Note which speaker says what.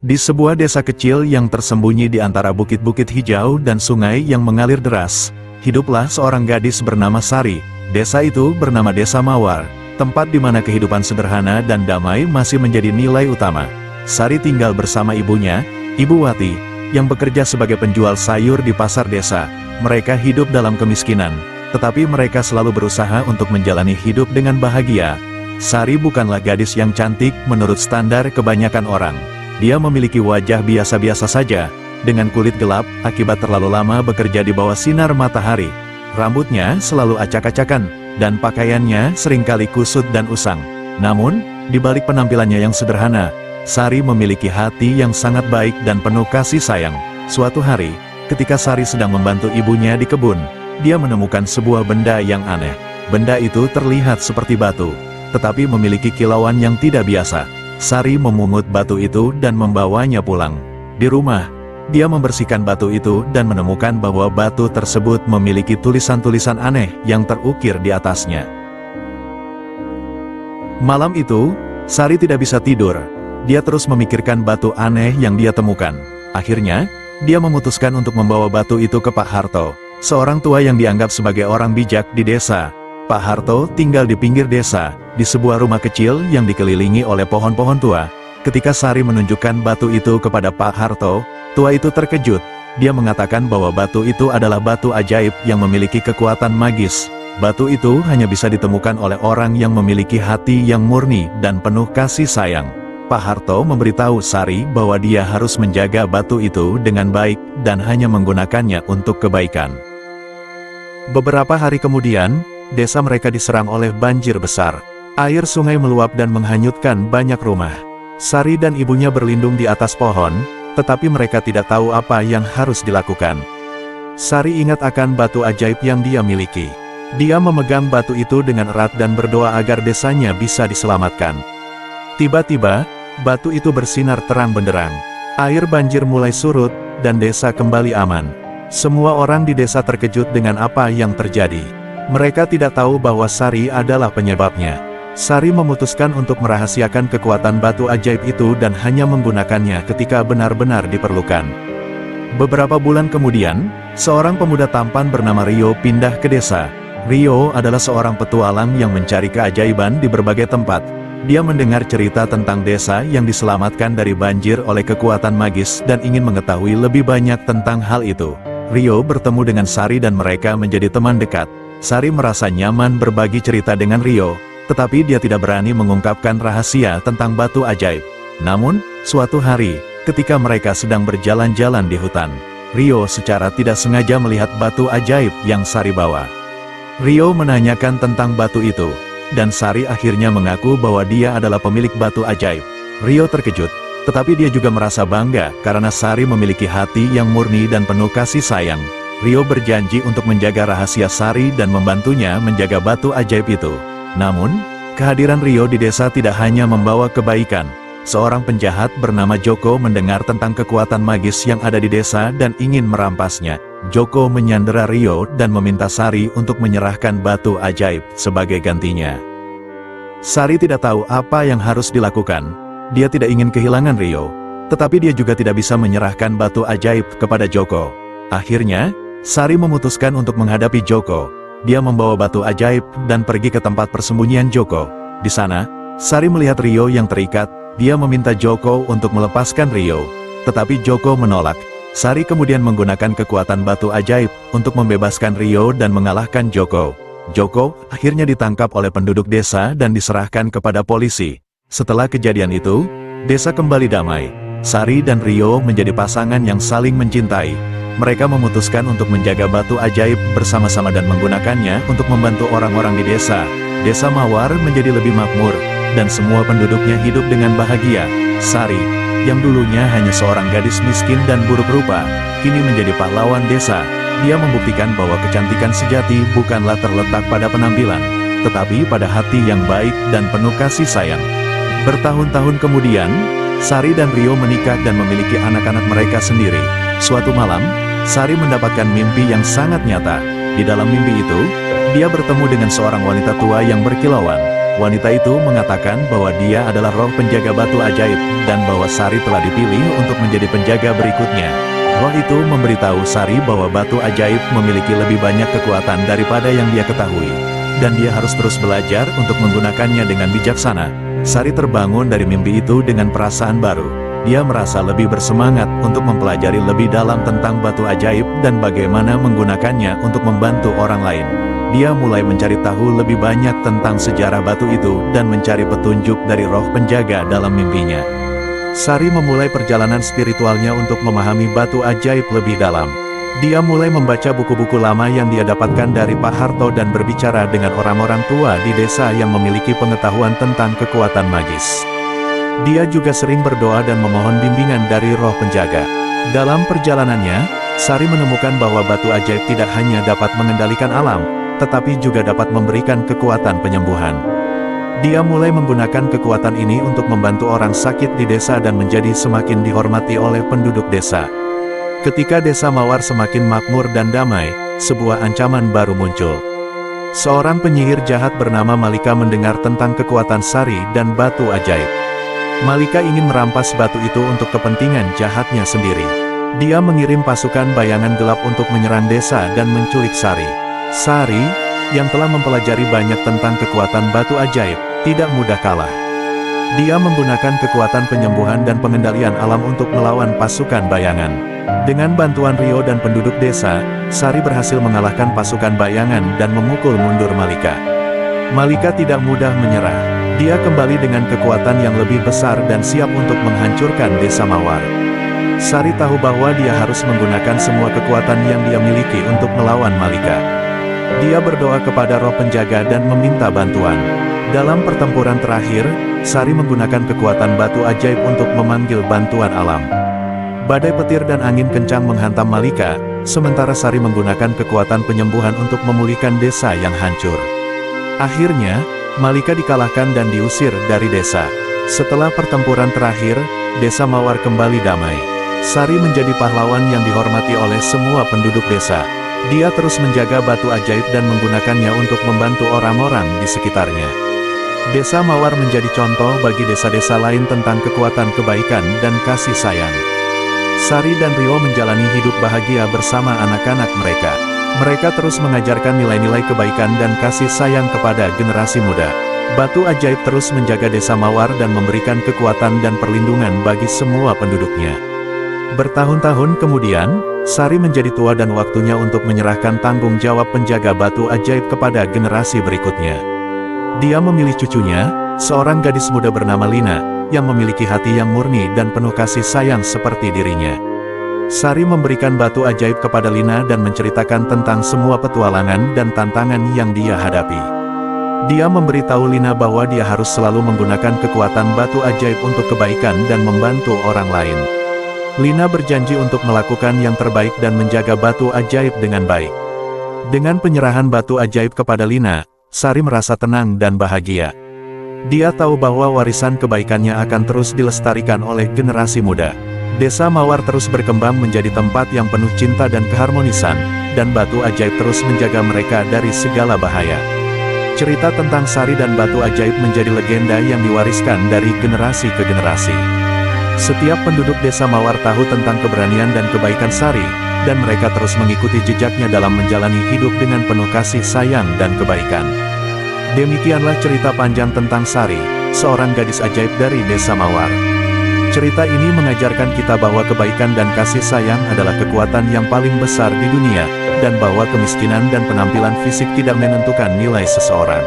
Speaker 1: Di sebuah desa kecil yang tersembunyi di antara bukit-bukit hijau dan sungai yang mengalir deras, hiduplah seorang gadis bernama Sari. Desa itu bernama Desa Mawar, tempat di mana kehidupan sederhana dan damai masih menjadi nilai utama. Sari tinggal bersama ibunya, Ibu Wati, yang bekerja sebagai penjual sayur di pasar desa. Mereka hidup dalam kemiskinan, tetapi mereka selalu berusaha untuk menjalani hidup dengan bahagia. Sari bukanlah gadis yang cantik menurut standar kebanyakan orang. Dia memiliki wajah biasa-biasa saja, dengan kulit gelap akibat terlalu lama bekerja di bawah sinar matahari. Rambutnya selalu acak-acakan, dan pakaiannya seringkali kusut dan usang. Namun, di balik penampilannya yang sederhana, Sari memiliki hati yang sangat baik dan penuh kasih sayang. Suatu hari, ketika Sari sedang membantu ibunya di kebun, dia menemukan sebuah benda yang aneh. Benda itu terlihat seperti batu, tetapi memiliki kilauan yang tidak biasa. Sari memungut batu itu dan membawanya pulang. Di rumah, dia membersihkan batu itu dan menemukan bahwa batu tersebut memiliki tulisan-tulisan aneh yang terukir di atasnya. Malam itu, Sari tidak bisa tidur. Dia terus memikirkan batu aneh yang dia temukan. Akhirnya, dia memutuskan untuk membawa batu itu ke Pak Harto, seorang tua yang dianggap sebagai orang bijak di desa. Pak Harto tinggal di pinggir desa, di sebuah rumah kecil yang dikelilingi oleh pohon-pohon tua. Ketika Sari menunjukkan batu itu kepada Pak Harto, tua itu terkejut. Dia mengatakan bahwa batu itu adalah batu ajaib yang memiliki kekuatan magis. Batu itu hanya bisa ditemukan oleh orang yang memiliki hati yang murni dan penuh kasih sayang. Pak Harto memberitahu Sari bahwa dia harus menjaga batu itu dengan baik dan hanya menggunakannya untuk kebaikan. Beberapa hari kemudian, desa mereka diserang oleh banjir besar. Air sungai meluap dan menghanyutkan banyak rumah. Sari dan ibunya berlindung di atas pohon, tetapi mereka tidak tahu apa yang harus dilakukan. Sari ingat akan batu ajaib yang dia miliki. Dia memegang batu itu dengan erat dan berdoa agar desanya bisa diselamatkan. Tiba-tiba, batu itu bersinar terang benderang. Air banjir mulai surut, dan desa kembali aman. Semua orang di desa terkejut dengan apa yang terjadi. Mereka tidak tahu bahwa Sari adalah penyebabnya. Sari memutuskan untuk merahasiakan kekuatan batu ajaib itu dan hanya menggunakannya ketika benar-benar diperlukan. Beberapa bulan kemudian, seorang pemuda tampan bernama Rio pindah ke desa. Rio adalah seorang petualang yang mencari keajaiban di berbagai tempat. Dia mendengar cerita tentang desa yang diselamatkan dari banjir oleh kekuatan magis dan ingin mengetahui lebih banyak tentang hal itu. Rio bertemu dengan Sari dan mereka menjadi teman dekat. Sari merasa nyaman berbagi cerita dengan Rio, tetapi dia tidak berani mengungkapkan rahasia tentang batu ajaib. Namun, suatu hari, ketika mereka sedang berjalan-jalan di hutan, Rio secara tidak sengaja melihat batu ajaib yang Sari bawa. Rio menanyakan tentang batu itu, dan Sari akhirnya mengaku bahwa dia adalah pemilik batu ajaib. Rio terkejut, tetapi dia juga merasa bangga karena Sari memiliki hati yang murni dan penuh kasih sayang. Rio berjanji untuk menjaga rahasia Sari dan membantunya menjaga batu ajaib itu. Namun, kehadiran Rio di desa tidak hanya membawa kebaikan. Seorang penjahat bernama Joko mendengar tentang kekuatan magis yang ada di desa dan ingin merampasnya. Joko menyandera Rio dan meminta Sari untuk menyerahkan batu ajaib sebagai gantinya. Sari tidak tahu apa yang harus dilakukan. Dia tidak ingin kehilangan Rio, tetapi dia juga tidak bisa menyerahkan batu ajaib kepada Joko. Akhirnya, Sari memutuskan untuk menghadapi Joko. Dia membawa batu ajaib dan pergi ke tempat persembunyian Joko. Di sana, Sari melihat Rio yang terikat. Dia meminta Joko untuk melepaskan Rio, tetapi Joko menolak. Sari kemudian menggunakan kekuatan batu ajaib untuk membebaskan Rio dan mengalahkan Joko. Joko akhirnya ditangkap oleh penduduk desa dan diserahkan kepada polisi. Setelah kejadian itu, desa kembali damai. Sari dan Rio menjadi pasangan yang saling mencintai. Mereka memutuskan untuk menjaga batu ajaib bersama-sama dan menggunakannya untuk membantu orang-orang di desa. Desa Mawar menjadi lebih makmur, dan semua penduduknya hidup dengan bahagia. Sari, yang dulunya hanya seorang gadis miskin dan buruk rupa, kini menjadi pahlawan desa. Dia membuktikan bahwa kecantikan sejati bukanlah terletak pada penampilan, tetapi pada hati yang baik dan penuh kasih sayang. Bertahun-tahun kemudian, Sari dan Rio menikah dan memiliki anak-anak mereka sendiri. Suatu malam, Sari mendapatkan mimpi yang sangat nyata. Di dalam mimpi itu, dia bertemu dengan seorang wanita tua yang berkilauan. Wanita itu mengatakan bahwa dia adalah roh penjaga batu ajaib, dan bahwa Sari telah dipilih untuk menjadi penjaga berikutnya. Roh itu memberitahu Sari bahwa batu ajaib memiliki lebih banyak kekuatan daripada yang dia ketahui, dan dia harus terus belajar untuk menggunakannya dengan bijaksana. Sari terbangun dari mimpi itu dengan perasaan baru. Dia merasa lebih bersemangat untuk mempelajari lebih dalam tentang batu ajaib dan bagaimana menggunakannya untuk membantu orang lain. Dia mulai mencari tahu lebih banyak tentang sejarah batu itu dan mencari petunjuk dari roh penjaga dalam mimpinya. Sari memulai perjalanan spiritualnya untuk memahami batu ajaib lebih dalam. Dia mulai membaca buku-buku lama yang dia dapatkan dari Pak Harto dan berbicara dengan orang-orang tua di desa yang memiliki pengetahuan tentang kekuatan magis. Dia juga sering berdoa dan memohon bimbingan dari roh penjaga. Dalam perjalanannya, Sari menemukan bahwa batu ajaib tidak hanya dapat mengendalikan alam, tetapi juga dapat memberikan kekuatan penyembuhan. Dia mulai menggunakan kekuatan ini untuk membantu orang sakit di desa dan menjadi semakin dihormati oleh penduduk desa. Ketika desa Mawar semakin makmur dan damai, sebuah ancaman baru muncul. Seorang penyihir jahat bernama Malika mendengar tentang kekuatan Sari dan batu ajaib. Malika ingin merampas batu itu untuk kepentingan jahatnya sendiri. Dia mengirim pasukan bayangan gelap untuk menyerang desa dan menculik Sari. Sari, yang telah mempelajari banyak tentang kekuatan batu ajaib, tidak mudah kalah. Dia menggunakan kekuatan penyembuhan dan pengendalian alam untuk melawan pasukan bayangan. Dengan bantuan Rio dan penduduk desa, Sari berhasil mengalahkan pasukan bayangan dan memukul mundur Malika. Malika tidak mudah menyerah. Dia kembali dengan kekuatan yang lebih besar dan siap untuk menghancurkan desa Mawar. Sari tahu bahwa dia harus menggunakan semua kekuatan yang dia miliki untuk melawan Malika. Dia berdoa kepada roh penjaga dan meminta bantuan. Dalam pertempuran terakhir, Sari menggunakan kekuatan batu ajaib untuk memanggil bantuan alam. Badai petir dan angin kencang menghantam Malika, sementara Sari menggunakan kekuatan penyembuhan untuk memulihkan desa yang hancur. Akhirnya, Malika dikalahkan dan diusir dari desa. Setelah pertempuran terakhir, desa Mawar kembali damai. Sari menjadi pahlawan yang dihormati oleh semua penduduk desa. Dia terus menjaga batu ajaib dan menggunakannya untuk membantu orang-orang di sekitarnya. Desa Mawar menjadi contoh bagi desa-desa lain tentang kekuatan kebaikan dan kasih sayang. Sari dan Rio menjalani hidup bahagia bersama anak-anak mereka. Mereka terus mengajarkan nilai-nilai kebaikan dan kasih sayang kepada generasi muda. Batu ajaib terus menjaga desa Mawar dan memberikan kekuatan dan perlindungan bagi semua penduduknya. Bertahun-tahun kemudian, Sari menjadi tua dan waktunya untuk menyerahkan tanggung jawab penjaga batu ajaib kepada generasi berikutnya. Dia memilih cucunya, seorang gadis muda bernama Lina, yang memiliki hati yang murni dan penuh kasih sayang seperti dirinya. Sari memberikan batu ajaib kepada Lina dan menceritakan tentang semua petualangan dan tantangan yang dia hadapi. Dia memberitahu Lina bahwa dia harus selalu menggunakan kekuatan batu ajaib untuk kebaikan dan membantu orang lain. Lina berjanji untuk melakukan yang terbaik dan menjaga batu ajaib dengan baik. Dengan penyerahan batu ajaib kepada Lina, Sari merasa tenang dan bahagia. Dia tahu bahwa warisan kebaikannya akan terus dilestarikan oleh generasi muda. Desa Mawar terus berkembang menjadi tempat yang penuh cinta dan keharmonisan, dan batu ajaib terus menjaga mereka dari segala bahaya. Cerita tentang Sari dan batu ajaib menjadi legenda yang diwariskan dari generasi ke generasi. Setiap penduduk desa Mawar tahu tentang keberanian dan kebaikan Sari, dan mereka terus mengikuti jejaknya dalam menjalani hidup dengan penuh kasih sayang dan kebaikan. Demikianlah cerita panjang tentang Sari, seorang gadis ajaib dari desa Mawar. Cerita ini mengajarkan kita bahwa kebaikan dan kasih sayang adalah kekuatan yang paling besar di dunia, dan bahwa kemiskinan dan penampilan fisik tidak menentukan nilai seseorang.